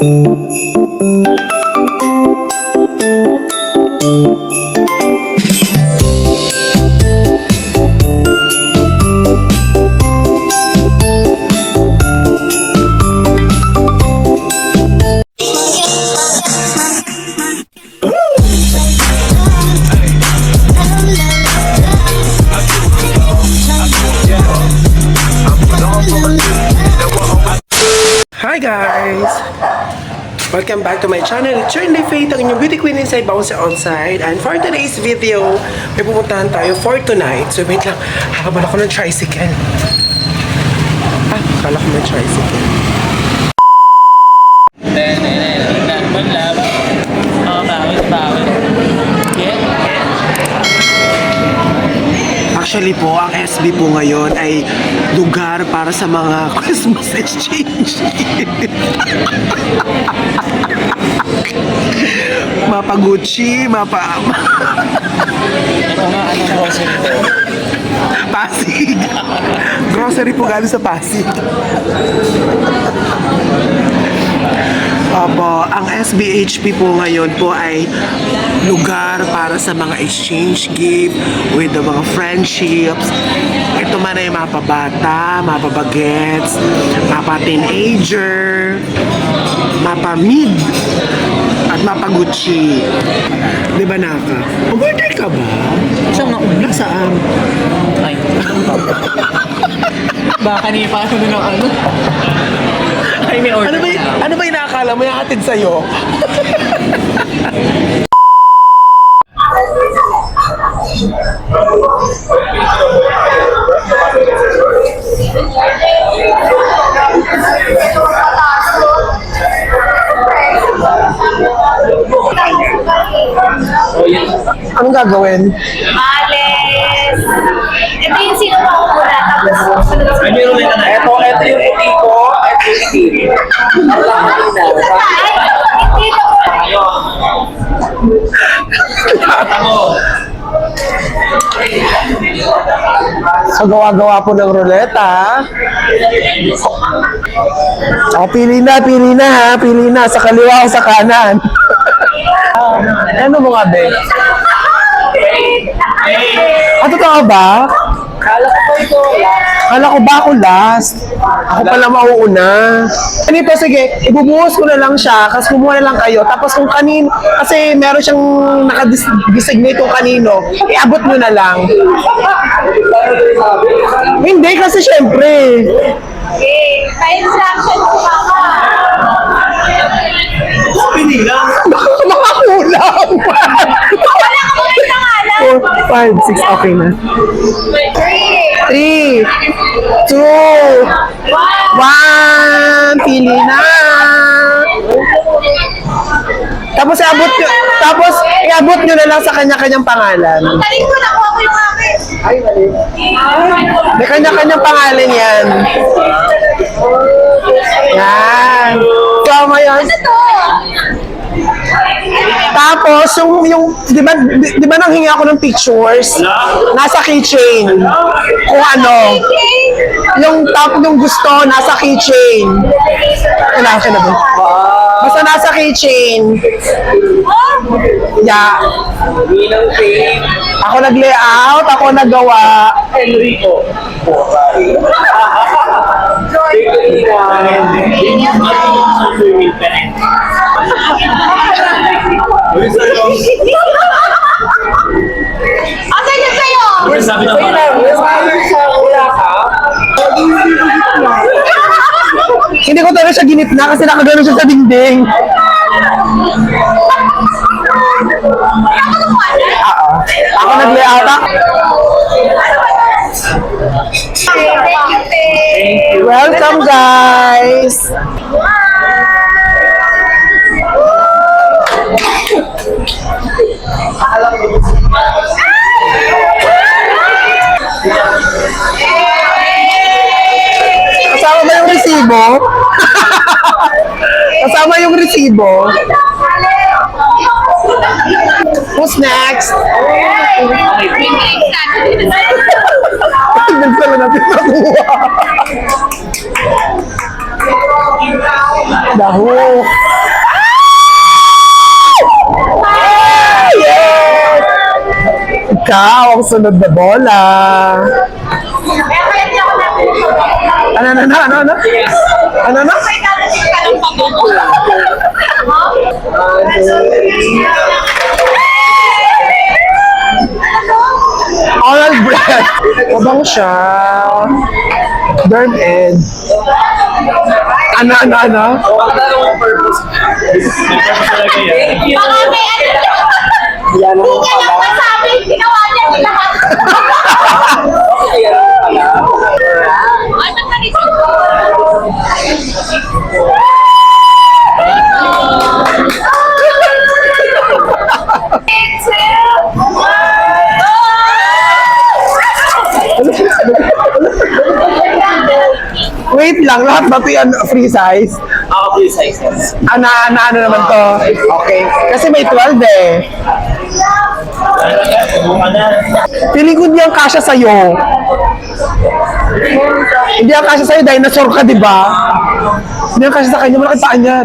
Hi guys! Welcome back to my channel. It's Shirley Faith, ang inyong beauty queen inside, bounce outside. And for today's video, may pupuntahan tayo for tonight. So wait lang, habang ako ng tricycle. Akala ko may tricycle. Actually po, ang SB po ngayon ay lugar para sa mga Christmas exchange. Mapa Gucci, mapa... Ito nga, anong grocery po? Pasig. Grocery po galing sa Pasig. Opo, ang SBHP po ngayon po ay lugar para sa mga exchange gift with the mga friendships. Ito man ay mapabata, mapabagets, mapa-teenager, mapa-mid, at mapa-Gucci. Di ba, Naka? Mag-order ka ba? Saan nauna? Saan? Ay, baka niya pa ano ng ano? Ay, may order. Ano ba inakala mo yung atid sa'yo? Anong gagawin? Males. Ito yung sino pa ko muna. Tapos sunod sa Ito yung eti ko. So, gawa-gawa po ng ruleta. O, pili na ha. Pili na. Sa kaliwa o sa kanan. Ano mo nga, be? Totoo ba? Kala ko ba ako last? Ako pala mauuna. Ganito, sige, ibubuhos ko na lang siya, kasi kumuha na lang kayo. Tapos kung kanino, kasi meron siyang nakadesignate kung kanino, iabot nyo na lang. Hindi, kasi syempre. Okay. May instruction po mama. Pinilang. Makakulang. Wala ka muna yung pangalan. 4, 5, 6, okay na. 3, 2, 1, pili na. Tapos iabot nyo na lang sa kanya-kanyang pangalan. Taling ko, nakuha ko yung akin. Ay, mali. May kanya-kanyang pangalan yan. Yan. Tama yan. Ano to? Tapos, di ba nang hingi ako ng pictures? Nasa keychain. Kung ano. Yung gusto, nasa keychain. Kailangan ka na ba? Basta nasa keychain. Yeah. Ako nag-layout, ako nagawa. Enrico. Asan yun sa'yo? Sabi na ba? Hindi ko talaga siya ginitna kasi nakagano siya sa dingding. Ako nag-layout. Welcome, guys. Kasama ba yung resibo? Kasama yung resibo? Who's next? Nagsabi natin nakuha. Daho. ikaw ang sunod na bola. Kaya kaya di ako natin. Ano? May kalasin ka ng pagbubo. Oral breath. Mabang siya. Derm Ed. Ano? Baka may ano. Hindi niya lang masabi. Ginawa niya lahat. Ano ka rin? Wait lang, lahat ba ito yan free size? Ako free sizes. Ano naman to? Okay. Kasi may 12 eh. Feeling ko hindi ang kasya sa'yo. Hindi ang kasya sa'yo, dinosaur ka, di ba? Hindi ang kasya sa kanya, malaki paa niya.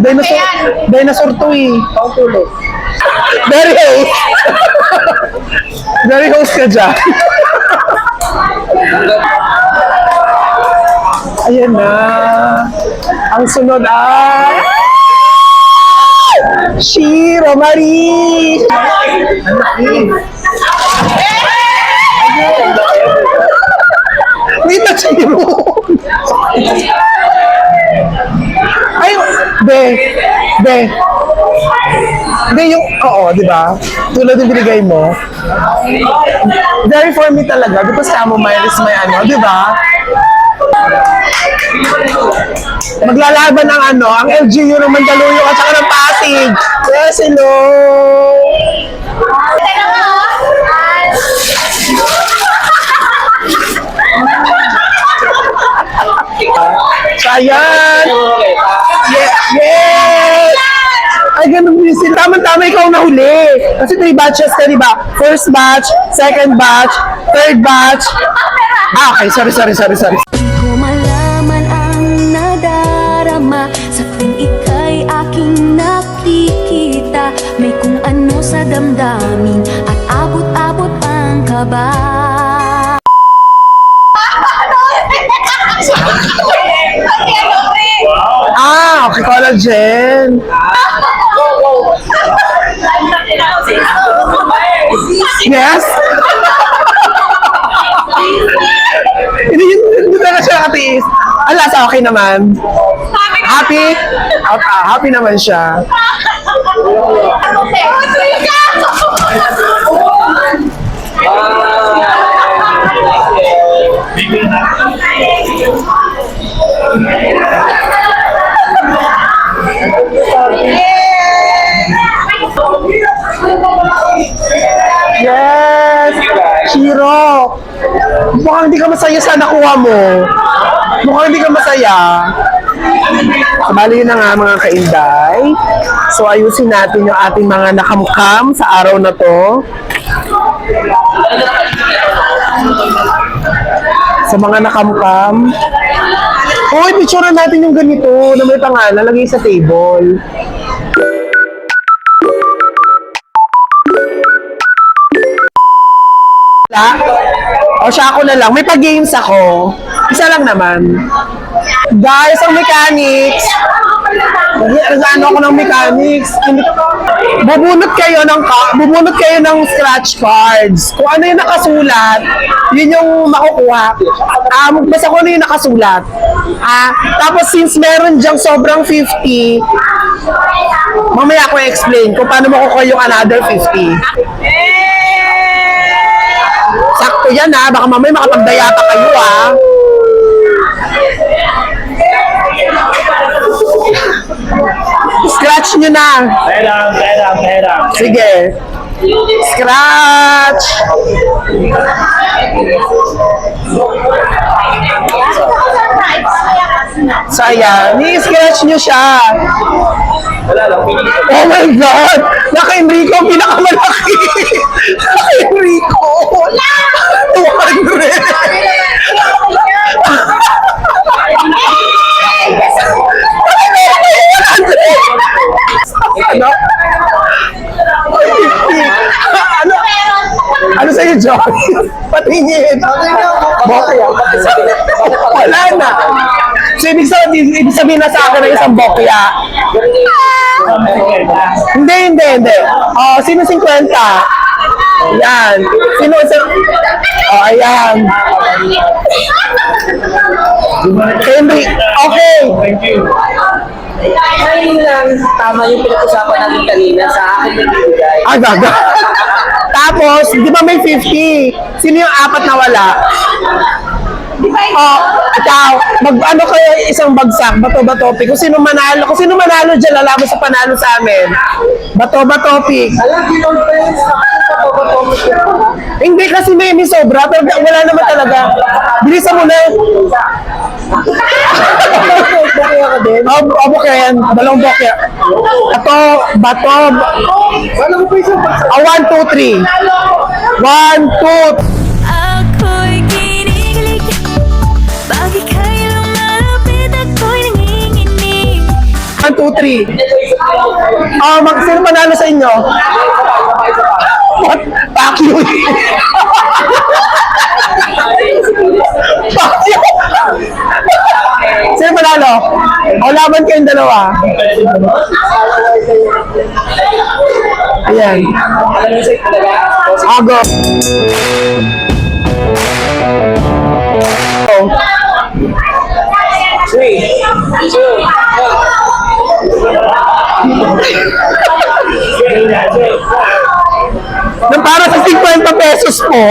Dinosaur to eh. Very host. Very host ka dyan. Ayan na. Ang sunod ay... Shiro Marie! Wait na, Shiro! Ay, be. Hindi yung, oo, di ba? Tulad yung binigay mo. Very for me talaga. Di ba chamomile is may ano, di ba? Maglalaban ang ano, ang LGU ng Mandaluyong at saka ng Pasig. Yes, hello! Teka nga, So, ayan! Yes! Ay, ganun din sila. Tama-tama ikaw na huli. Kasi 3 batches ka, di ba? First batch, second batch, third batch. Ah, okay. Sorry. Ko malaman ang nadarama sa tuwing ika'y aking nakikita. May kung ano sa damdamin at abot-abot ang kaba. Ah, okay. Collagen. Yes? Hindi talaga siya katiis. Ala, sa okay naman. Happy? Happy naman siya. Yes! Shiro! Mukhang hindi ka masaya sa nakuha mo. Mukhang hindi ka masaya. Bali na nga mga kainday. So ayusin natin yung ating mga nakamkam sa araw na to. Sa mga nakamkam. Uy, picture natin yung ganito na may pangalan, lagay sa table. O siya ako na lang. May pag-games ako. Isa lang naman. Guys, ang mechanics. Nag-ano ako ng mechanics. Bubunot kayo ng scratch cards. Kung ano yung nakasulat, yun yung makukuha. Basta kung ano yung nakasulat. Tapos since meron dyang sobrang 50, mamaya ako explain kung paano makukuha yung another 50. Sakto yan baka mamaya makapagdaya pa kayo Scratch nyo na. Pera. Sige. Scratch. So ayan, ni-scratch nyo siya. Oh my God! Naka-Enrico, pinakamalaki! Naka-Enrico! 200! Ano? Ano sa'yo, John? Patingin. Bokya. Wala na. So, ibig sabihin na sa akin ng isang bokya. Hindi. Oh, sino 50? Yan. Sino sa... Oh, ayan. Henry, okay. Thank you. Ay lang, tama yung pinag-usapan natin kanina sa akin na bibigay. Ah, gaga. Tapos, di ba may 50? Sino yung apat na wala? Oh, ikaw, ano kayo isang bagsak, bato-bato pick. Kung sino manalo dyan, lalaban sa panalo sa amin. Bato-bato pick. Alam, ginoon pa yun sa akin sa pagbatomos ko. Hindi kasi may sobra, pero wala naman talaga. Bilisan mo na. Bukaya ka din. Oh, bokya yan. Dalawang bokya. Bato. Wala mo pa isang bagsak. 1, 2, 3. 1, 2, Ako'y kinikilig. Bakit kayo lumalapit? Ako'y nanginginig. 1, 2, 3. Oh, sino manalo sa inyo? What? Pacquiao. Pacquiao. Sino manalo? O, laban kayong dalawa. Ayan. Ago. Oh. 3, 2, 1. Nang para sa 50 pesos po.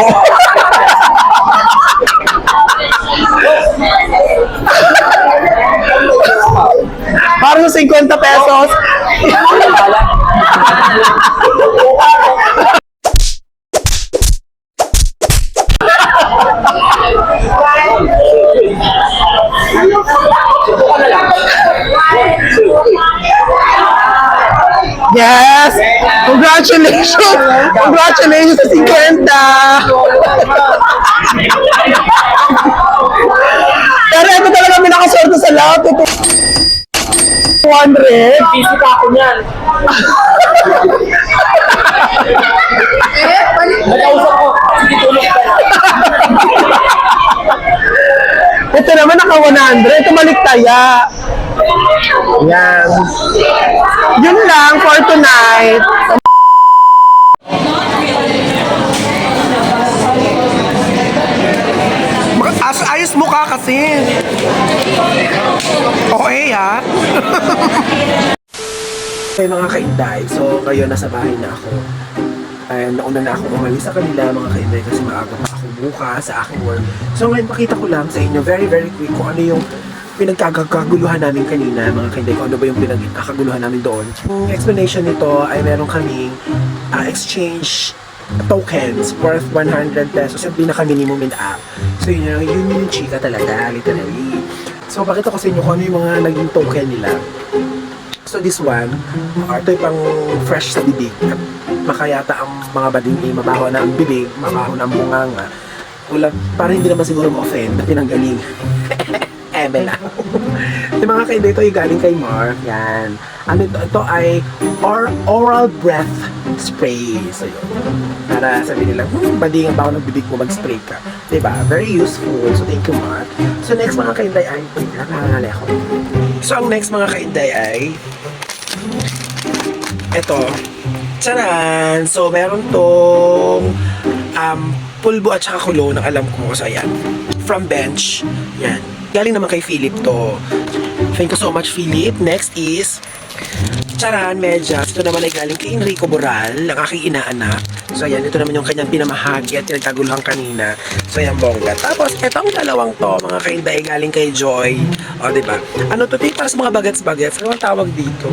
Para sa 50 pesos. Yes! Congratulations! Congratulations sa 50! Pero ito talaga may nakaswerte sa lahat. 200. Busy pa ako niyan. Nag-ausap ko. Sige, tulog ka na. Ito naman naka 100. Ito maliktaya. Yan. Yun lang for tonight. Ayos mukha kasi. Okay ha? Okay mga kainday, so ngayon nasa bahay na ako. And nauna na ako umalis sa kanila mga kainday kasi maaga pa ako bukas sa aking work. So ngayon pakita ko lang sa inyo very quick kung ano yung pinagkaguluhan namin kanina mga kainday, kung ano ba yung pinagkaguluhan namin doon. Yung explanation nito ay meron kaming exchange tokens worth 100 pesos yung pinaka-minimum in app. So yun yung chika talaga, literally. So pakita ko sa inyo kung ano yung mga naging token nila. So this one, ito yung pang fresh sa bibig. At makayata ang mga bading mabaho na ang bibig, mabaho na ang bunganga. Wala, parang hindi naman siguro ma-offend na pinanggaling. Eme lang. Yung mga kainday, ito yung galing kay Mark. Yan. Ano ito ay oral breath spray. So yun. Para sabihin nila, bading ang baho ng bibig mo, mag-spray ka. Diba? Very useful. So thank you, Mark. So next mga kainday ay, nakangali ako. So ang next mga kainday ay ito. Tcharan! So meron tong pulbo at saka kulo ng alam ko. So ayan. From Bench. Yan. Galing naman kay Philip to. Thank you so much, Philip. Next is Charan Medyas. Ito naman ay galing kay Enrico Boral, ang aking inaanak. So ayan, ito naman yung kanyang pinamahagi at pinagkaguluhan kanina. So ayan, bongga. Tapos, etong dalawang to, mga kainday, galing kay Joy. O, diba? Ano to? Para sa mga bagets-bagets. Ano ang tawag dito?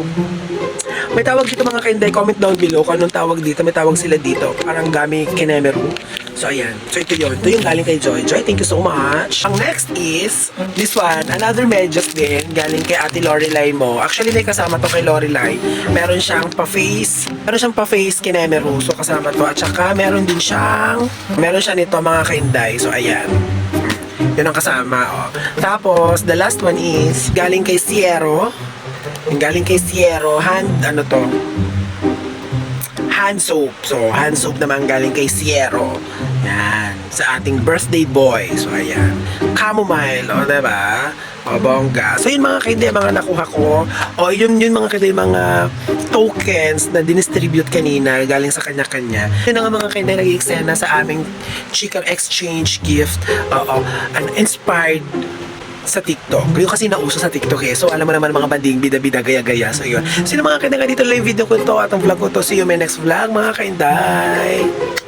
May tawag dito mga kainday. Comment down below kung anong tawag dito. May tawag sila dito. Parang gami kinemeru. So ayan. So ito yun. Ito yung galing kay Joy. Joy, thank you so much. Ang next is this one. Another medyas din. Galing kay Ate Lorelai mo. Actually may kasama to kay Lorelai. Meron siyang pa-face. Meron siyang pa-face kinemeru. So kasama to. At saka meron siya nito mga kainday. So ayan. Yun ang kasama. Oh. Tapos the last one is galing kay Sierro. Yung galing kay Sierro. Hand soap. So, hand soap naman galing kay Sierro. Yan. Ayan, sa ating birthday boy. So, ayan. Chamomile, o, diba? O, bongga. So, yun mga kaide, mga nakuha ko. O, yun mga kaide, mga tokens na dinistribute kanina galing sa kanya-kanya. Yun ang mga kaide nag-i-eksena sa aming chika exchange gift. Oo, inspired sa TikTok. Yung kasi nauso sa TikTok eh. So, alam mo naman mga banding, bida-bida, gaya-gaya. So, yun. Sino mga kainday dito live video ko to at ang vlog ko to. See you in my next vlog, mga kainday.